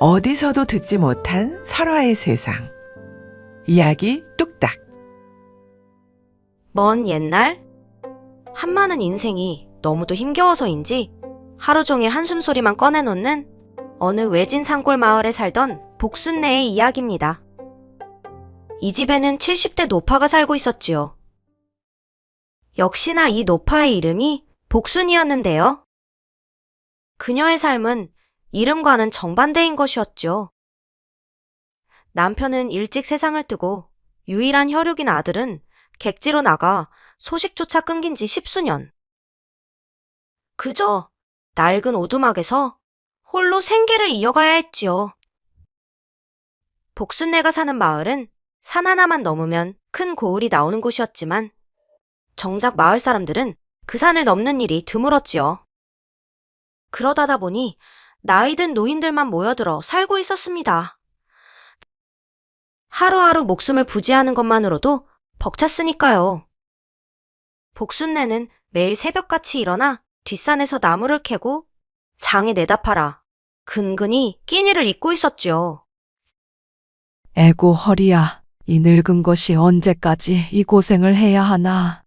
어디서도 듣지 못한 설화의 세상. 이야기 뚝딱. 먼 옛날 한많은 인생이 너무도 힘겨워서인지 하루 종일 한숨 소리만 꺼내놓는 어느 외진 산골 마을에 살던 복순네의 이야기입니다. 이 집에는 70대 노파가 살고 있었지요. 역시나 이 노파의 이름이 복순이었는데요. 그녀의 삶은 이름과는 정반대인 것이었죠. 남편은 일찍 세상을 뜨고 유일한 혈육인 아들은 객지로 나가 소식조차 끊긴 지 10수년. 그저 낡은 오두막에서 홀로 생계를 이어가야 했지요. 복순네가 사는 마을은 산 하나만 넘으면 큰 고을이 나오는 곳이었지만 정작 마을 사람들은 그 산을 넘는 일이 드물었지요. 그러다다 보니 나이든 노인들만 모여들어 살고 있었습니다. 하루하루 목숨을 부지하는 것만으로도 벅찼으니까요. 복순네는 매일 새벽같이 일어나 뒷산에서 나무를 캐고 장에 내다 팔아 근근히 끼니를 잇고 있었지요. 에고 허리야, 이 늙은 것이 언제까지 이 고생을 해야 하나.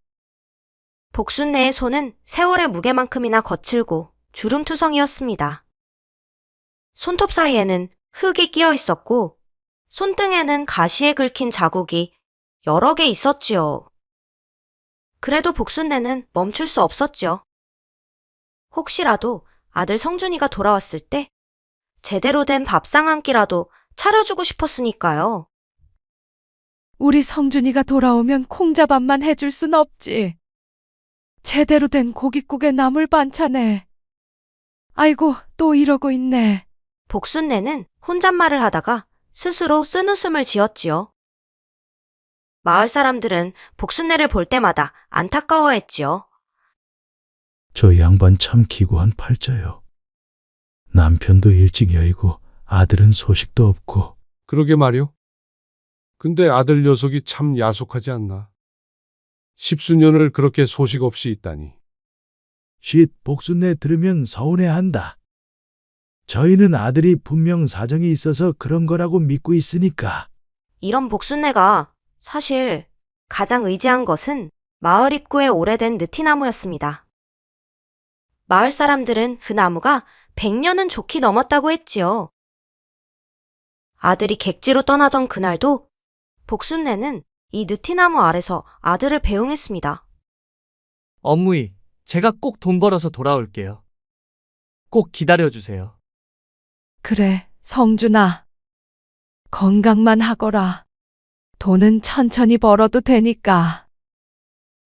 복순네의 손은 세월의 무게만큼이나 거칠고 주름투성이었습니다. 손톱 사이에는 흙이 끼어 있었고 손등에는 가시에 긁힌 자국이 여러 개 있었지요. 그래도 복순네는 멈출 수 없었지요. 혹시라도 아들 성준이가 돌아왔을 때 제대로 된 밥상 한 끼라도 차려주고 싶었으니까요. 우리 성준이가 돌아오면 콩자밥만 해줄 순 없지. 제대로 된 고깃국에 나물 반찬에. 아이고, 또 이러고 있네. 복순네는 혼잣말을 하다가 스스로 쓴웃음을 지었지요. 마을 사람들은 복순네를 볼 때마다 안타까워했지요. 저 양반 참 기구한 팔자요. 남편도 일찍 여의고 아들은 소식도 없고. 그러게 말이오. 근데 아들 녀석이 참 야속하지 않나. 10수년을 그렇게 소식 없이 있다니. 쉿, 복순네 들으면 서운해한다. 저희는 아들이 분명 사정이 있어서 그런 거라고 믿고 있으니까. 이런 복순네가 사실 가장 의지한 것은 마을 입구에 오래된 느티나무였습니다. 마을 사람들은 그 나무가 100년은 좋게 넘었다고 했지요. 아들이 객지로 떠나던 그날도 복순네는 이 느티나무 아래서 아들을 배웅했습니다. 어머니, 제가 꼭 돈 벌어서 돌아올게요. 꼭 기다려주세요. 그래, 성준아. 건강만 하거라. 돈은 천천히 벌어도 되니까.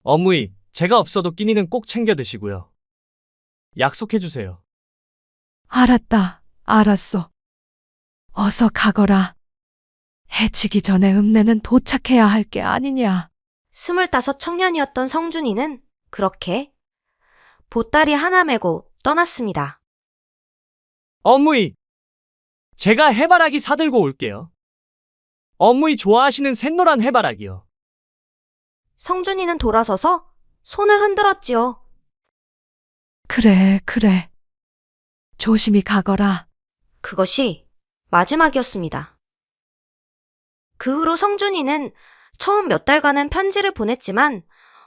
어머니, 제가 없어도 끼니는 꼭 챙겨 드시고요. 약속해주세요. 알았다, 알았어. 어서 가거라. 해치기 전에 읍내는 도착해야 할 게 아니냐. 25 청년이었던 성준이는 그렇게 보따리 하나 메고 떠났습니다. 어머니, 제가 해바라기 사들고 올게요. 어머니 좋아하시는 샛노란 해바라기요. 성준이는 돌아서서 손을 흔들었지요. 그래, 그래. 조심히 가거라. 그것이 마지막이었습니다. 그 후로 성준이는 처음 몇 달간은 편지를 보냈지만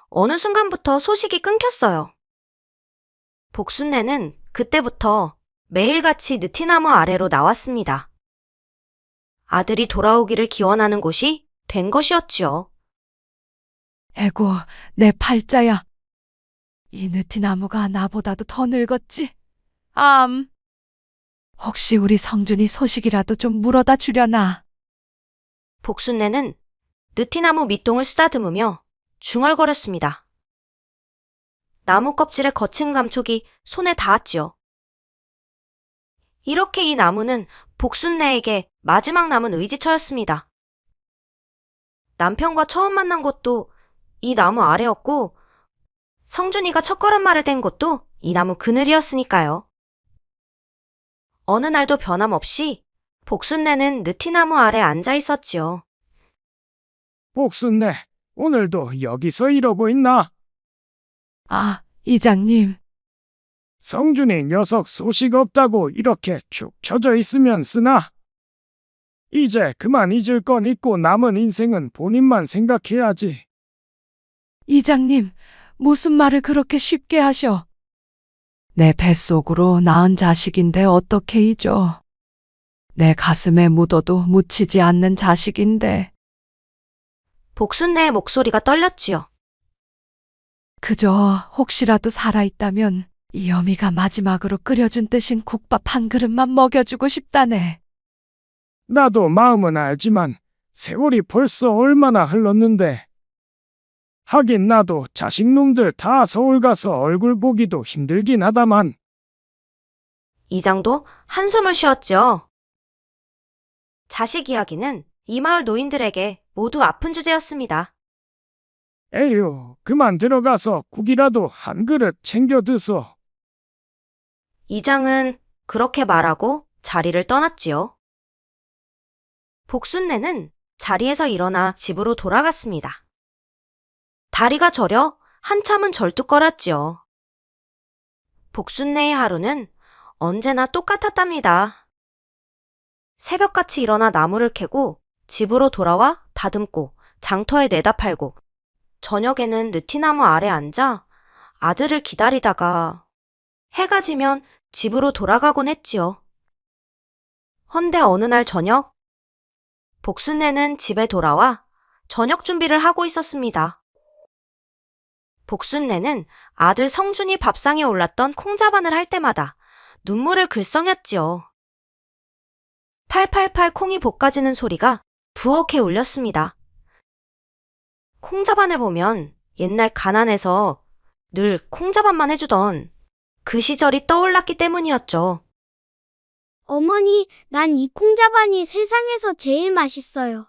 어느 순간부터 소식이 끊겼어요. 복순네는 그때부터 매일같이 느티나무 아래로 나왔습니다. 아들이 돌아오기를 기원하는 곳이 된 것이었지요. 에고, 내 팔자야. 이 느티나무가 나보다도 더 늙었지? 혹시 우리 성준이 소식이라도 좀 물어다 주려나? 복순네는 느티나무 밑동을 쓰다듬으며 중얼거렸습니다. 나무 껍질의 거친 감촉이 손에 닿았지요. 이렇게 이 나무는 복순네에게 마지막 남은 의지처였습니다. 남편과 처음 만난 곳도 이 나무 아래였고 성준이가 첫걸음마를 댄 곳도 이 나무 그늘이었으니까요. 어느 날도 변함없이 복순네는 느티나무 아래 앉아 있었지요. 복순네, 오늘도 여기서 이러고 있나? 아, 이장님. 성준이 녀석 소식 없다고 이렇게 축 처져 있으면 쓰나? 이제 그만 잊을 건 잊고 남은 인생은 본인만 생각해야지. 이장님, 무슨 말을 그렇게 쉽게 하셔? 내 뱃속으로 낳은 자식인데 어떻게 잊어? 내 가슴에 묻어도 묻히지 않는 자식인데 복순네의 목소리가 떨렸지요. 그저 혹시라도 살아있다면 이 어미가 마지막으로 끓여준 뜻인 국밥 한 그릇만 먹여주고 싶다네. 나도 마음은 알지만 세월이 벌써 얼마나 흘렀는데. 하긴 나도 자식놈들 다 서울 가서 얼굴 보기도 힘들긴 하다만. 이장도 한숨을 쉬었죠. 자식 이야기는 이 마을 노인들에게 모두 아픈 주제였습니다. 에휴, 그만 들어가서 국이라도 한 그릇 챙겨 드소. 이장은 그렇게 말하고 자리를 떠났지요. 복순네는 자리에서 일어나 집으로 돌아갔습니다. 다리가 저려 한참은 절뚝거렸지요. 복순네의 하루는 언제나 똑같았답니다. 새벽같이 일어나 나무를 캐고 집으로 돌아와 다듬고 장터에 내다 팔고 저녁에는 느티나무 아래 앉아 아들을 기다리다가 해가 지면 집으로 돌아가곤 했지요. 헌데 어느 날 저녁, 복순네는 집에 돌아와 저녁 준비를 하고 있었습니다. 복순네는 아들 성준이 밥상에 올랐던 콩자반을 할 때마다 눈물을 글썽였지요. 팔팔팔 콩이 볶아지는 소리가 부엌에 울렸습니다. 콩자반을 보면 옛날 가난해서 늘 콩자반만 해주던 그 시절이 떠올랐기 때문이었죠. 어머니, 난 이 콩자반이 세상에서 제일 맛있어요.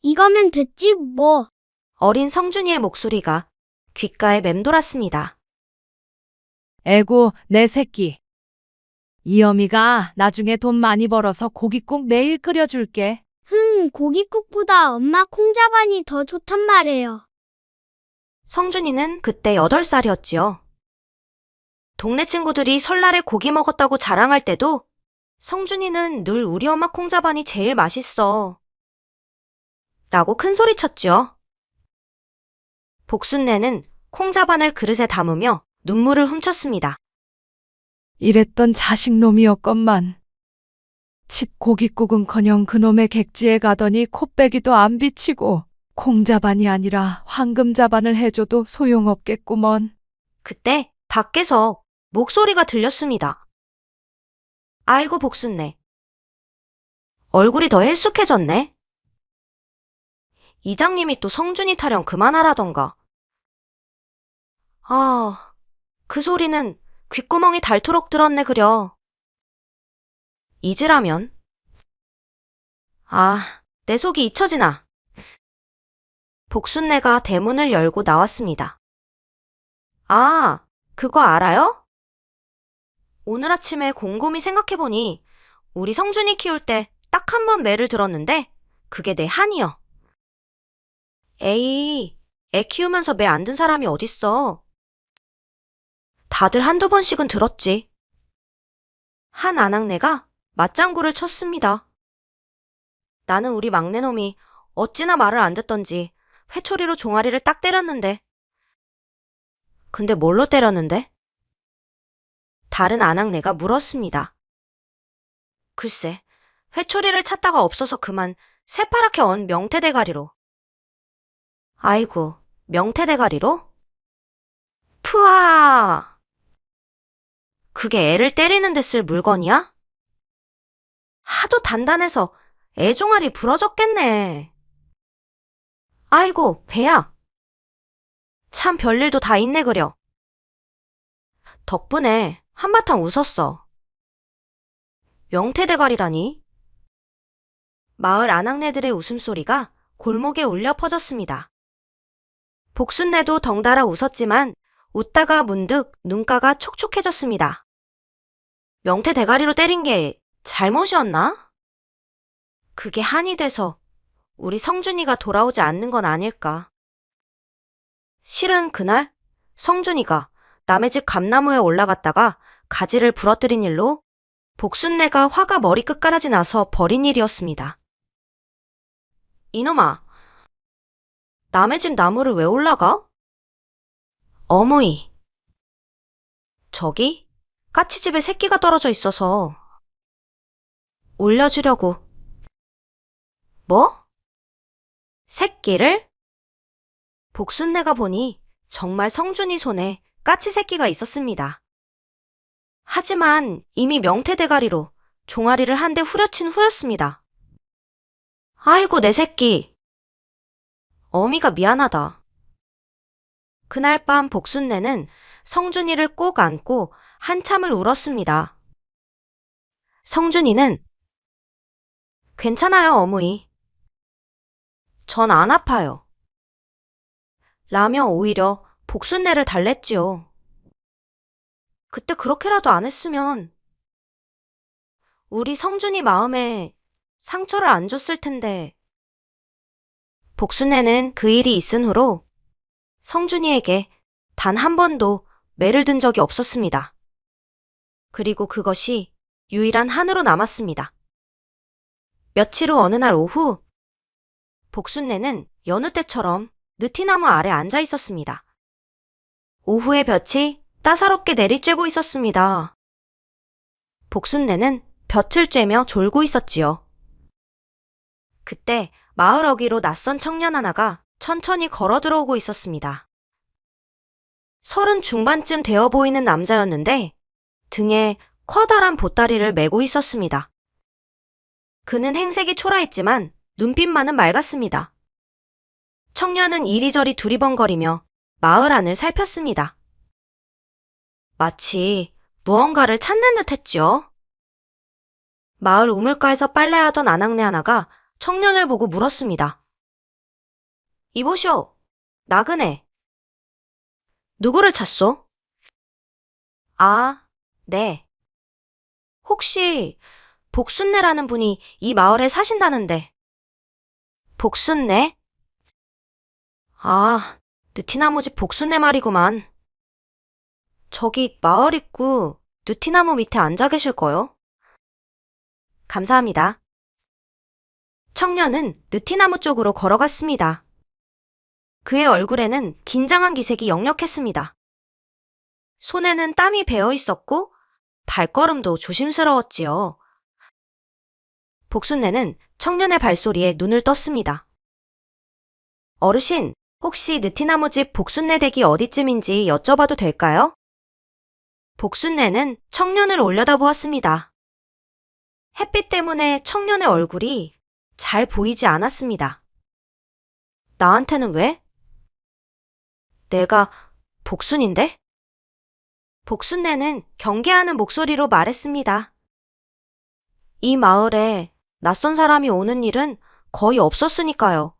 이거면 됐지 뭐. 어린 성준이의 목소리가 귓가에 맴돌았습니다. 에고, 내 새끼. 이 어미가 나중에 돈 많이 벌어서 고깃국 매일 끓여줄게. 고깃국보다 엄마 콩자반이 더 좋단 말이에요. 성준이는 그때 8살이었지요. 동네 친구들이 설날에 고기 먹었다고 자랑할 때도 성준이는 늘 우리 엄마 콩자반이 제일 맛있어 라고 큰소리쳤지요. 복순네는 콩자반을 그릇에 담으며 눈물을 훔쳤습니다. 이랬던 자식놈이었건만. 칫 고깃국은커녕 그놈의 객지에 가더니 코빼기도 안 비치고 콩자반이 아니라 황금자반을 해줘도 소용없겠구먼. 그때 밖에서 목소리가 들렸습니다. 아이고 복순네. 얼굴이 더 헬쑥해졌네. 이장님이 또 성준이 타령 그만하라던가. 아, 그 소리는 귓구멍이 닳도록 들었네 그려. 잊으라면? 아, 내 속이 잊혀지나. 복순네가 대문을 열고 나왔습니다. 아, 그거 알아요? 오늘 아침에 곰곰이 생각해보니 우리 성준이 키울 때 딱 한 번 매를 들었는데 그게 내 한이요. 에이, 애 키우면서 매 안 든 사람이 어딨어. 다들 한두 번씩은 들었지. 한 아낙네가 맞장구를 쳤습니다. 나는 우리 막내놈이 어찌나 말을 안 듣던지 회초리로 종아리를 딱 때렸는데. 근데 뭘로 때렸는데? 다른 아낙네가 물었습니다. 글쎄, 회초리를 찾다가 없어서 그만 새파랗게 언 명태대가리로. 아이고, 명태대가리로? 푸아! 그게 애를 때리는 데 쓸 물건이야? 하도 단단해서 애 종아리 부러졌겠네. 아이고, 배야. 참 별일도 다 있네 그려. 덕분에 한바탕 웃었어. 명태대가리라니? 마을 아낙네들의 웃음소리가 골목에 울려 퍼졌습니다. 복순네도 덩달아 웃었지만 웃다가 문득 눈가가 촉촉해졌습니다. 명태대가리로 때린 게 잘못이었나? 그게 한이 돼서 우리 성준이가 돌아오지 않는 건 아닐까. 실은 그날 성준이가 남의 집 감나무에 올라갔다가 가지를 부러뜨린 일로 복순내가 화가 머리끝까지 나서 벌인 일이었습니다. 이놈아, 남의 집 나무를 왜 올라가? 어머니, 저기 까치집에 새끼가 떨어져 있어서 올려주려고. 뭐? 새끼를? 복순내가 보니 정말 성준이 손에 까치 새끼가 있었습니다. 하지만 이미 명태대가리로 종아리를 한 대 후려친 후였습니다. 아이고 내 새끼. 어미가 미안하다. 그날 밤 복순내는 성준이를 꼭 안고 한참을 울었습니다. 성준이는 괜찮아요 어머니. 전 안 아파요. 라며 오히려 복순내를 달랬지요. 그때 그렇게라도 안 했으면 우리 성준이 마음에 상처를 안 줬을 텐데. 복순내는 그 일이 있은 후로 성준이에게 단 한 번도 매를 든 적이 없었습니다. 그리고 그것이 유일한 한으로 남았습니다. 며칠 후 어느 날 오후, 복순내는 여느 때처럼 느티나무 아래 앉아 있었습니다. 오후의 볕이 따사롭게 내리쬐고 있었습니다. 복순내는 볕을 쬐며 졸고 있었지요. 그때 마을 어귀로 낯선 청년 하나가 천천히 걸어 들어오고 있었습니다. 30 중반쯤 되어 보이는 남자였는데 등에 커다란 보따리를 메고 있었습니다. 그는 행색이 초라했지만 눈빛만은 맑았습니다. 청년은 이리저리 두리번거리며 마을 안을 살폈습니다. 마치 무언가를 찾는 듯 했지요. 마을 우물가에서 빨래하던 아낙네 하나가 청년을 보고 물었습니다. 이보시오, 나그네. 누구를 찾소? 아, 네. 혹시 복순내라는 분이 이 마을에 사신다는데. 복순내? 아, 느티나무집 복순내 말이구만. 저기 마을 입구 느티나무 밑에 앉아 계실 거요? 감사합니다. 청년은 느티나무 쪽으로 걸어갔습니다. 그의 얼굴에는 긴장한 기색이 역력했습니다. 손에는 땀이 배어 있었고 발걸음도 조심스러웠지요. 복순내는 청년의 발소리에 눈을 떴습니다. 어르신, 혹시 느티나무집 복순내 댁이 어디쯤인지 여쭤봐도 될까요? 복순내는 청년을 올려다보았습니다. 햇빛 때문에 청년의 얼굴이 잘 보이지 않았습니다. 나한테는 왜? 내가 복순인데? 복순내는 경계하는 목소리로 말했습니다. 이 마을에 낯선 사람이 오는 일은 거의 없었으니까요.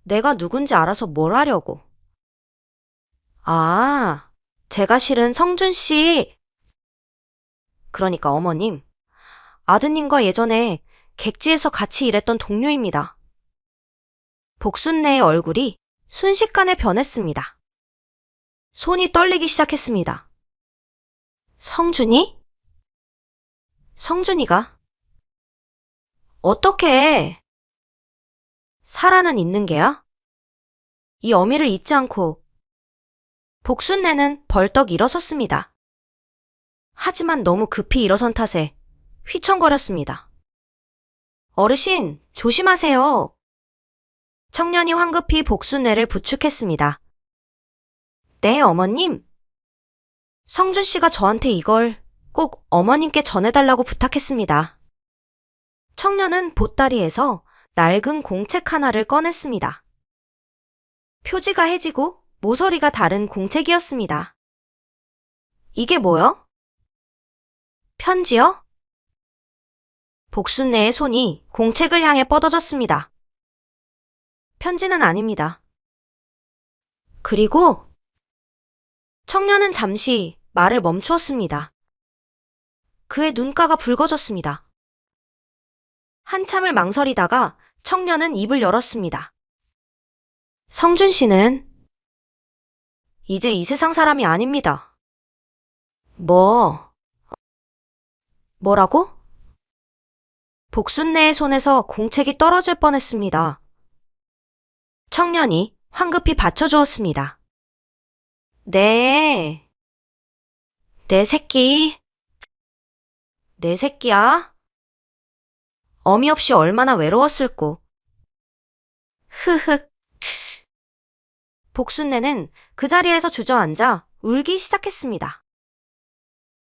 내가 누군지 알아서 뭘 하려고. 아, 제가 실은 성준 씨. 그러니까 어머님, 아드님과 예전에 객지에서 같이 일했던 동료입니다. 복순내의 얼굴이 순식간에 변했습니다. 손이 떨리기 시작했습니다. 성준이? 성준이가? 어떻게 살아는 있는 게야? 이 어미를 잊지 않고 복순내는 벌떡 일어섰습니다. 하지만 너무 급히 일어선 탓에 휘청거렸습니다. 어르신, 조심하세요. 청년이 황급히 복순내를 부축했습니다. 네, 어머님. 성준 씨가 저한테 이걸 꼭 어머님께 전해달라고 부탁했습니다. 청년은 보따리에서 낡은 공책 하나를 꺼냈습니다. 표지가 해지고 모서리가 다른 공책이었습니다. 이게 뭐요? 편지요? 복순내의 손이 공책을 향해 뻗어졌습니다. 편지는 아닙니다. 그리고 청년은 잠시 말을 멈추었습니다. 그의 눈가가 붉어졌습니다. 한참을 망설이다가 청년은 입을 열었습니다. 성준 씨는 이제 이 세상 사람이 아닙니다. 뭐? 뭐라고? 복순내의 손에서 공책이 떨어질 뻔했습니다. 청년이 황급히 받쳐주었습니다. 네. 내 새끼. 내 새끼야? 어미 없이 얼마나 외로웠을꼬. 흐흑. 복순내는 그 자리에서 주저앉아 울기 시작했습니다.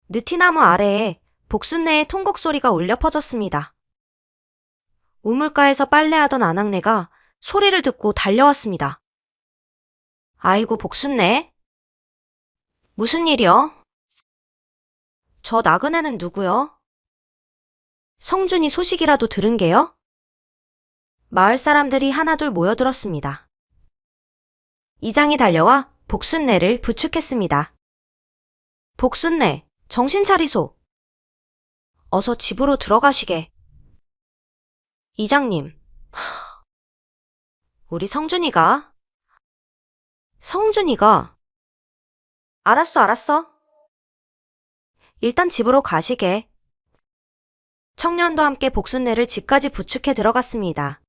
느티나무 아래에 복순내의 통곡 소리가 울려 퍼졌습니다. 우물가에서 빨래하던 아낙네가 소리를 듣고 달려왔습니다. 아이고 복순내. 무슨 일이여? 저 나그네는 누구여? 성준이 소식이라도 들은 게요? 마을 사람들이 하나둘 모여들었습니다. 이장이 달려와 복순내를 부축했습니다. 복순내, 정신 차리소. 어서 집으로 들어가시게. 이장님, 우리 성준이가? 알았어. 일단 집으로 가시게. 청년도 함께 복순내를 집까지 부축해 들어갔습니다.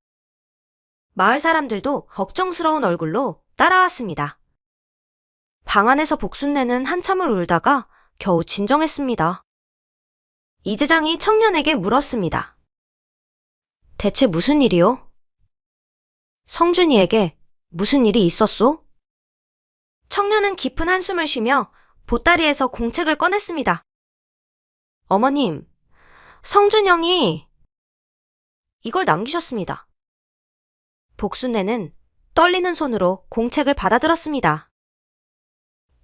마을 사람들도 걱정스러운 얼굴로 따라왔습니다. 방 안에서 복순내는 한참을 울다가 겨우 진정했습니다. 이재장이 청년에게 물었습니다. 대체 무슨 일이요? 성준이에게 무슨 일이 있었소? 청년은 깊은 한숨을 쉬며 보따리에서 공책을 꺼냈습니다. 어머님, 성준 형이 이걸 남기셨습니다. 복순내는 떨리는 손으로 공책을 받아들었습니다.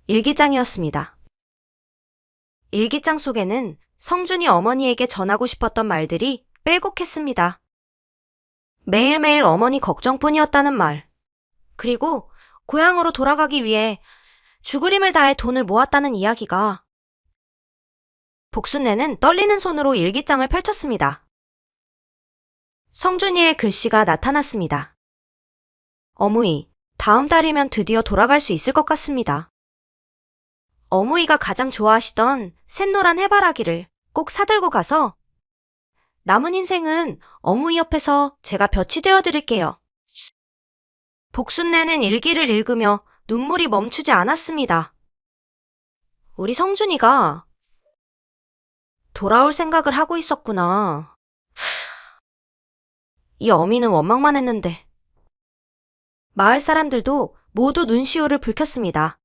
일기장이었습니다. 일기장 속에는 성준이 어머니에게 전하고 싶었던 말들이 빼곡했습니다. 매일매일 어머니 걱정뿐이었다는 말, 그리고 고향으로 돌아가기 위해 죽을 힘을 다해 돈을 모았다는 이야기가. 복순내는 떨리는 손으로 일기장을 펼쳤습니다. 성준이의 글씨가 나타났습니다. 어무이, 다음 달이면 드디어 돌아갈 수 있을 것 같습니다. 어무이가 가장 좋아하시던 샛노란 해바라기를 꼭 사들고 가서 남은 인생은 어무이 옆에서 제가 볕이 되어드릴게요. 복순내는 일기를 읽으며 눈물이 멈추지 않았습니다. 우리 성준이가 돌아올 생각을 하고 있었구나. 이 어미는 원망만 했는데. 마을 사람들도 모두 눈시울을 붉혔습니다.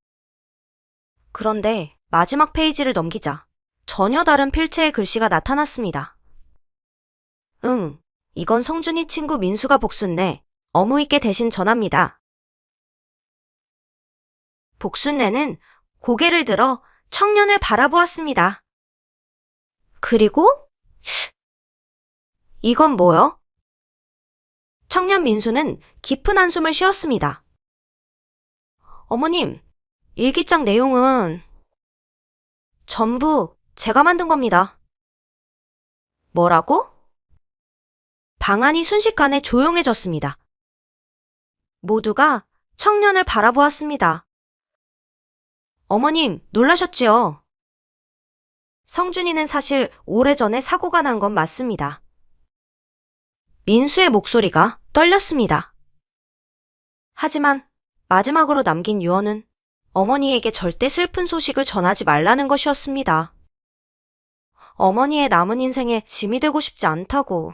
그런데 마지막 페이지를 넘기자 전혀 다른 필체의 글씨가 나타났습니다. 응, 이건 성준이 친구 민수가 복순내, 어무이께 대신 전합니다. 복순내는 고개를 들어 청년을 바라보았습니다. 그리고 이건 뭐요? 청년 민수는 깊은 한숨을 쉬었습니다. 어머님, 일기장 내용은 전부 제가 만든 겁니다. 뭐라고? 방안이 순식간에 조용해졌습니다. 모두가 청년을 바라보았습니다. 어머님, 놀라셨지요? 성준이는 사실 오래전에 사고가 난 건 맞습니다. 민수의 목소리가 떨렸습니다. 하지만 마지막으로 남긴 유언은 어머니에게 절대 슬픈 소식을 전하지 말라는 것이었습니다. 어머니의 남은 인생에 짐이 되고 싶지 않다고.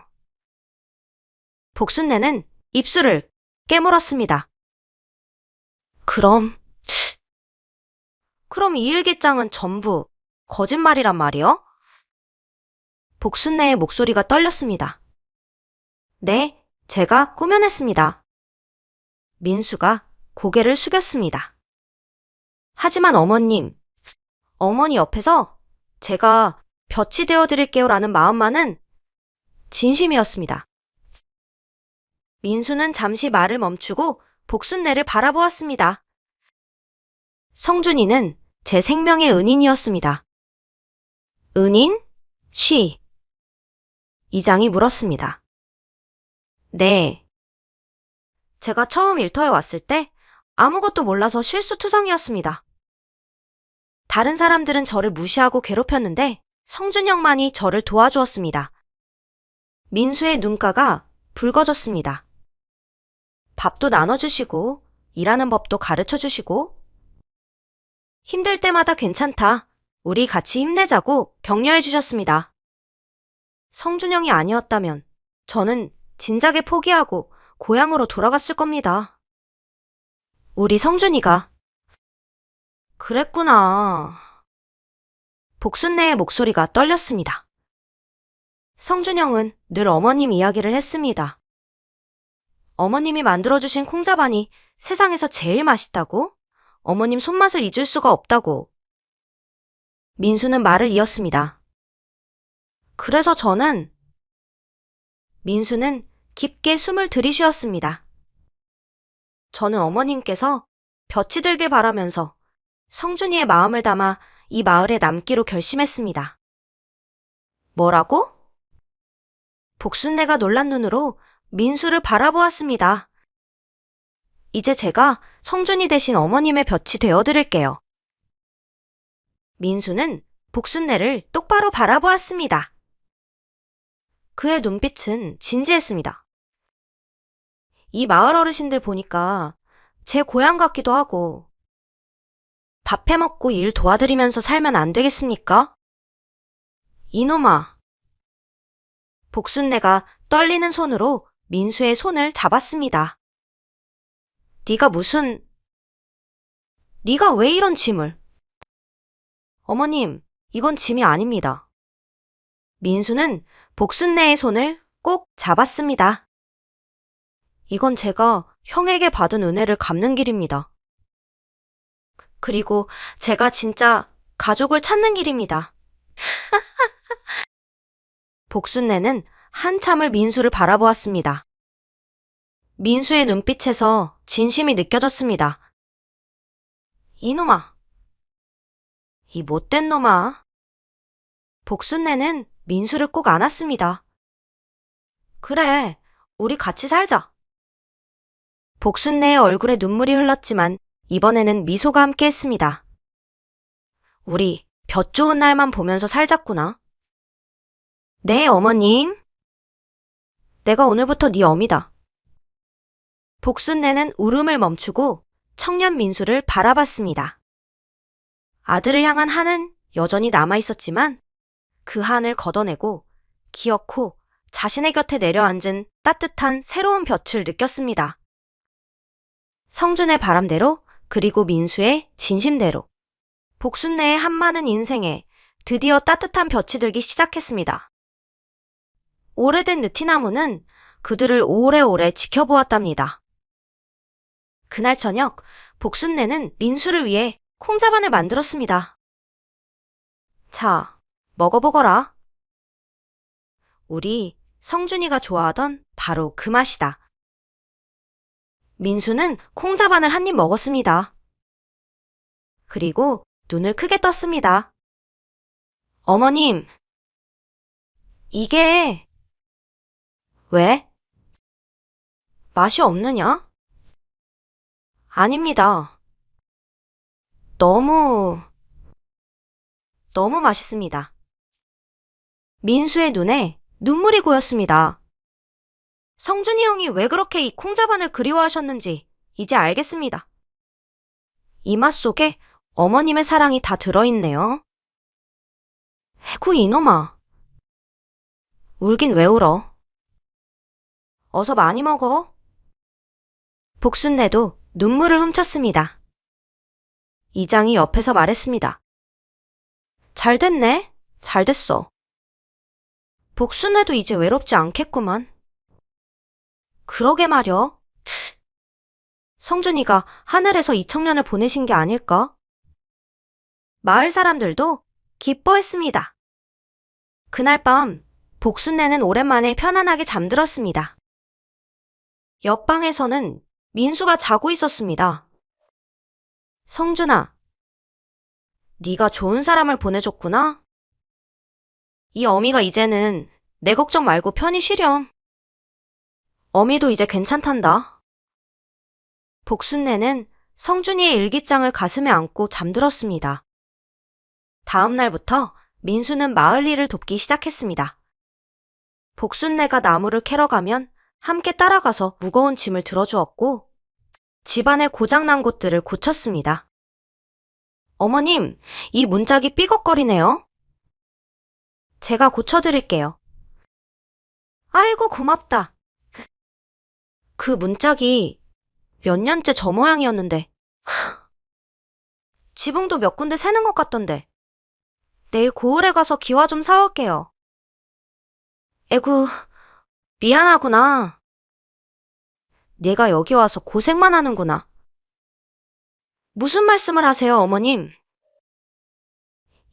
복순내는 입술을 깨물었습니다. 그럼 이 일기장은 전부 거짓말이란 말이요? 복순내의 목소리가 떨렸습니다. 네, 제가 꾸며냈습니다. 민수가 고개를 숙였습니다. 하지만 어머니 옆에서 제가 볕이 되어드릴게요 라는 마음만은 진심이었습니다. 민수는 잠시 말을 멈추고 복순내를 바라보았습니다. 성준이는 제 생명의 은인이었습니다. 은인? 시. 이장이 물었습니다. 네. 제가 처음 일터에 왔을 때 아무것도 몰라서 실수투성이었습니다. 다른 사람들은 저를 무시하고 괴롭혔는데 성준형만이 저를 도와주었습니다. 민수의 눈가가 붉어졌습니다. 밥도 나눠주시고 일하는 법도 가르쳐주시고 힘들 때마다 괜찮다. 우리 같이 힘내자고 격려해 주셨습니다. 성준형이 아니었다면 저는 진작에 포기하고 고향으로 돌아갔을 겁니다. 우리 성준이가 그랬구나. 복순네의 목소리가 떨렸습니다. 성준형은 늘 어머님 이야기를 했습니다. 어머님이 만들어주신 콩자반이 세상에서 제일 맛있다고? 어머님 손맛을 잊을 수가 없다고. 민수는 말을 이었습니다. 그래서 저는 민수는 깊게 숨을 들이쉬었습니다. 저는 어머님께서 볕이 들길 바라면서 성준이의 마음을 담아 이 마을에 남기로 결심했습니다. 뭐라고? 복순네가 놀란 눈으로 민수를 바라보았습니다. 이제 제가 성준이 대신 어머님의 볕이 되어드릴게요. 민수는 복순네를 똑바로 바라보았습니다. 그의 눈빛은 진지했습니다. 이 마을 어르신들 보니까 제 고향 같기도 하고 밥 해먹고 일 도와드리면서 살면 안 되겠습니까? 이놈아. 복순네가 떨리는 손으로 민수의 손을 잡았습니다. 네가 왜 이런 짐을? 어머님, 이건 짐이 아닙니다. 민수는 복순네의 손을 꼭 잡았습니다. 이건 제가 형에게 받은 은혜를 갚는 길입니다. 그리고 제가 진짜 가족을 찾는 길입니다. 복순네는 한참을 민수를 바라보았습니다. 민수의 눈빛에서 진심이 느껴졌습니다. 이놈아. 이 못된 놈아. 복순네는 민수를 꼭 안았습니다. 그래, 우리 같이 살자. 복순네의 얼굴에 눈물이 흘렀지만 이번에는 미소가 함께했습니다. 우리 볕 좋은 날만 보면서 살자꾸나. 네, 어머님. 내가 오늘부터 네 어미다. 복순네는 울음을 멈추고 청년 민수를 바라봤습니다. 아들을 향한 한은 여전히 남아있었지만 그 한을 걷어내고 기어코 자신의 곁에 내려앉은 따뜻한 새로운 볕을 느꼈습니다. 성준의 바람대로 그리고 민수의 진심대로 복순네의 한많은 인생에 드디어 따뜻한 볕이 들기 시작했습니다. 오래된 느티나무는 그들을 오래오래 지켜보았답니다. 그날 저녁 복순네는 민수를 위해 콩자반을 만들었습니다. 자, 먹어보거라. 우리 성준이가 좋아하던 바로 그 맛이다. 민수는 콩자반을 한 입 먹었습니다. 그리고 눈을 크게 떴습니다. 어머님, 이게... 왜? 맛이 없느냐? 아닙니다. 너무 맛있습니다. 민수의 눈에 눈물이 고였습니다. 성준이 형이 왜 그렇게 이 콩자반을 그리워하셨는지 이제 알겠습니다. 이 맛 속에 어머님의 사랑이 다 들어있네요. 해구 이놈아. 울긴 왜 울어? 어서 많이 먹어. 복순네도 눈물을 훔쳤습니다. 이장이 옆에서 말했습니다. 잘 됐네. 잘 됐어. 복순네도 이제 외롭지 않겠구만. 그러게 말여. 성준이가 하늘에서 이 청년을 보내신 게 아닐까? 마을 사람들도 기뻐했습니다. 그날 밤 복순네는 오랜만에 편안하게 잠들었습니다. 옆방에서는 민수가 자고 있었습니다. 성준아, 네가 좋은 사람을 보내줬구나. 이 어미가 이제는 내 걱정 말고 편히 쉬렴. 어미도 이제 괜찮단다. 복순네는 성준이의 일기장을 가슴에 안고 잠들었습니다. 다음 날부터 민수는 마을 일을 돕기 시작했습니다. 복순내가 나무를 캐러 가면 함께 따라가서 무거운 짐을 들어주었고 집안의 고장난 곳들을 고쳤습니다. 어머님, 이 문짝이 삐걱거리네요. 제가 고쳐드릴게요. 아이고, 고맙다. 그 문짝이 몇 년째 저 모양이었는데 지붕도 몇 군데 새는 것 같던데. 내일 고을에 가서 기와 좀 사올게요. 에구, 미안하구나. 네가 여기 와서 고생만 하는구나. 무슨 말씀을 하세요, 어머님?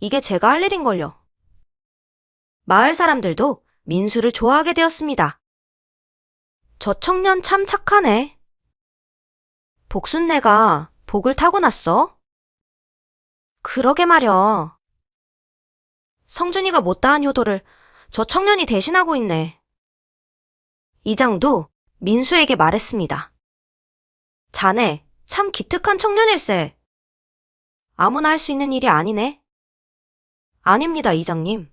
이게 제가 할 일인걸요. 마을 사람들도 민수를 좋아하게 되었습니다. 저 청년 참 착하네. 복순내가 복을 타고났어? 그러게 말여. 성준이가 못다한 효도를 저 청년이 대신하고 있네. 이장도 민수에게 말했습니다. 자네 참 기특한 청년일세. 아무나 할 수 있는 일이 아니네. 아닙니다, 이장님.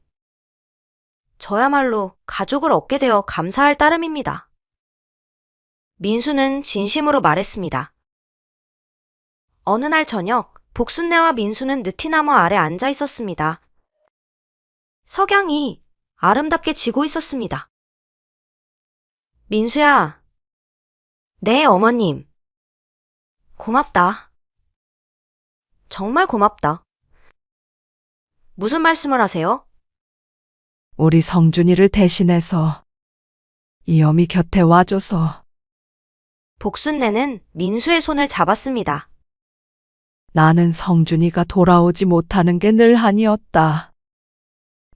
저야말로 가족을 얻게 되어 감사할 따름입니다. 민수는 진심으로 말했습니다. 어느 날 저녁, 복순내와 민수는 느티나무 아래 앉아 있었습니다. 석양이 아름답게 지고 있었습니다. 민수야. 네, 어머님. 고맙다. 정말 고맙다. 무슨 말씀을 하세요? 우리 성준이를 대신해서 이엄이 곁에 와줘서. 복순내는 민수의 손을 잡았습니다. 나는 성준이가 돌아오지 못하는 게 늘 한이었다.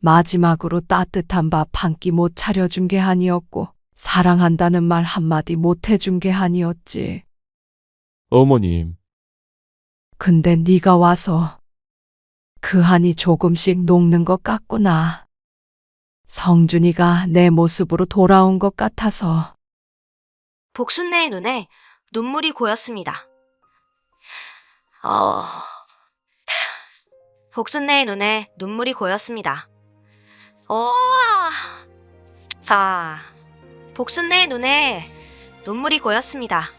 마지막으로 따뜻한 밥 한 끼 못 차려준 게 한이었고 사랑한다는 말 한마디 못 해준 게 한이었지. 어머님, 근데 네가 와서 그 한이 조금씩 녹는 것 같구나. 성준이가 내 모습으로 돌아온 것 같아서. 복순내의 눈에 눈물이 고였습니다. 복순내의 눈에 눈물이 고였습니다. 복순내의 눈에 눈물이 고였습니다.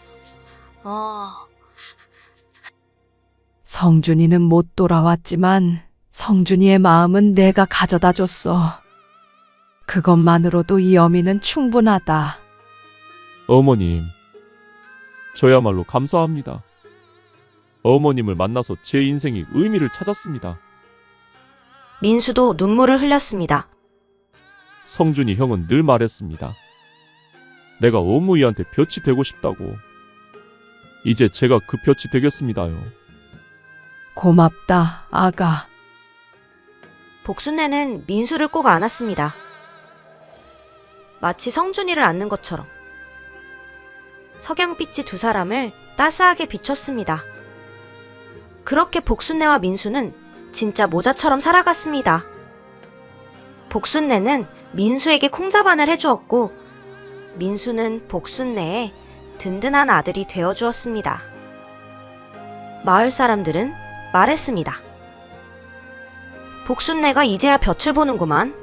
성준이는 못 돌아왔지만 성준이의 마음은 내가 가져다 줬어. 그것만으로도 이 어미는 충분하다. 어머님, 저야말로 감사합니다. 어머님을 만나서 제 인생이 의미를 찾았습니다. 민수도 눈물을 흘렸습니다. 성준이 형은 늘 말했습니다. 내가 어머니한테 볕이 되고 싶다고. 이제 제가 그 볕이 되겠습니다요. 고맙다, 아가. 복순내는 민수를 꼭 안았습니다. 마치 성준이를 안는 것처럼. 석양빛이 두 사람을 따스하게 비췄습니다. 그렇게 복순내와 민수는 진짜 모자처럼 살아갔습니다. 복순내는 민수에게 콩자반을 해주었고 민수는 복순내의 든든한 아들이 되어주었습니다. 마을 사람들은 말했습니다. 복순내가 이제야 볕을 보는구만.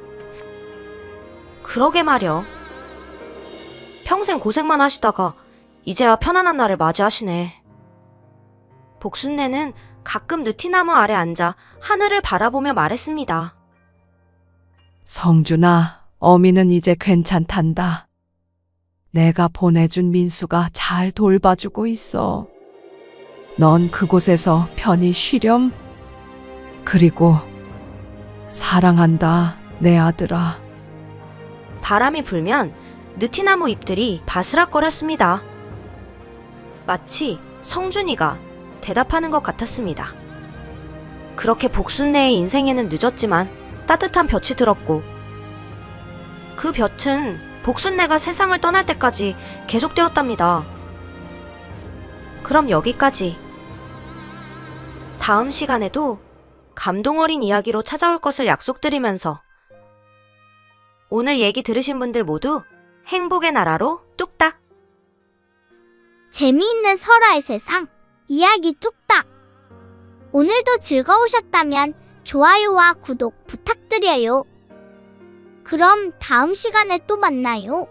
그러게 말여. 평생 고생만 하시다가 이제야 편안한 날을 맞이하시네. 복순내는 가끔 느티나무 아래 앉아 하늘을 바라보며 말했습니다. 성준아, 어미는 이제 괜찮단다. 내가 보내준 민수가 잘 돌봐주고 있어. 넌 그곳에서 편히 쉬렴. 그리고 사랑한다, 내 아들아. 바람이 불면 느티나무 잎들이 바스락거렸습니다. 마치 성준이가 대답하는 것 같았습니다. 그렇게 복순내의 인생에는 늦었지만 따뜻한 볕이 들었고 그 볕은 복순내가 세상을 떠날 때까지 계속되었답니다. 그럼 여기까지. 다음 시간에도 감동 어린 이야기로 찾아올 것을 약속드리면서 오늘 얘기 들으신 분들 모두 행복의 나라로 뚝딱! 재미있는 설화의 세상, 이야기 뚝딱! 오늘도 즐거우셨다면 좋아요와 구독 부탁드립니다. 축하드려요. 그럼 다음 시간에 또 만나요.